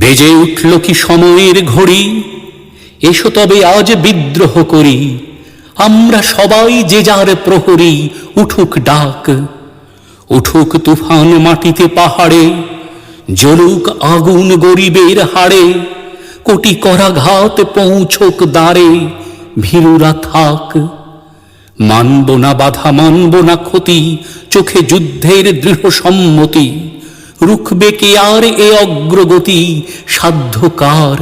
বেজে উঠল কি সময়ের ঘড়ি, এসো তবে আজ বিদ্রোহ করি। আমরা সবাই যে যার প্রহরী, উঠুক ডাক, উঠুক তুফান মাটিতে পাহাড়ে, জ্বলুক আগুন গরিবের হাড়ে। কোটি করাঘাত পৌঁছক দ্বারে, ভীরুরা থাক। মানব না বাধা, মানব না ক্ষতি, চোখে যুদ্ধের দৃঢ় সম্মতি। রুখবে কে আর এ অগ্রগতি, সাধ্য কার?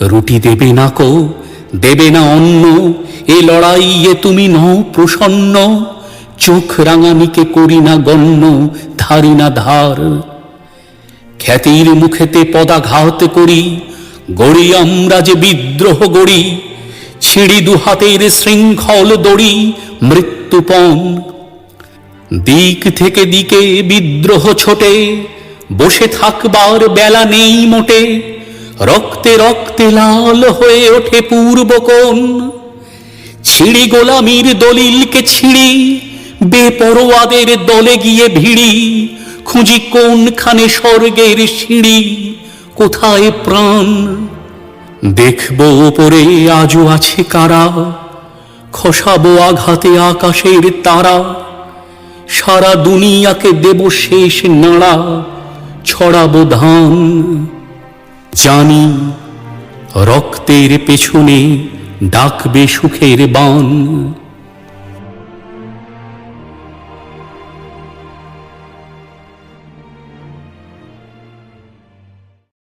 রুটি দেবে না কো, দেবে না অন্ন, এ লড়াইয়ে তুমি নও প্রসন্ন। চোখ রাঙানিকে করি না গণ্য, ধারি না ধার। খ্যাতির মুখেতে পদাঘাত করি, গড়ি আমরা যে বিদ্রোহ গড়ি। ছিঁড়ি দুহাতের শৃঙ্খল দড়ি, মৃত্যুপণ। দিক থেকে দিকে বিদ্রোহ ছোটে, বসে থাকবার বেলা নেই মোটে। রক্তে রক্তে লাল হয়ে ওঠে পূর্বকোণ। ছিঁড়ি গোলামীর দলিলকে ছিঁড়ি, বেপরোয়াদের দলে গিয়ে ভিড়ি। খুঁজি কোনখানে স্বর্গের সিঁড়ি, কোথায় প্রাণ? দেখব ওপরে আজও আছে কারা, খসাবো আঘাতে আকাশের তারা। সারা দুনিয়াকে দেব শেষ নাড়া, ছড়াবো ধান। জানি রক্তের পেছনে ডাকবে সুখের বান।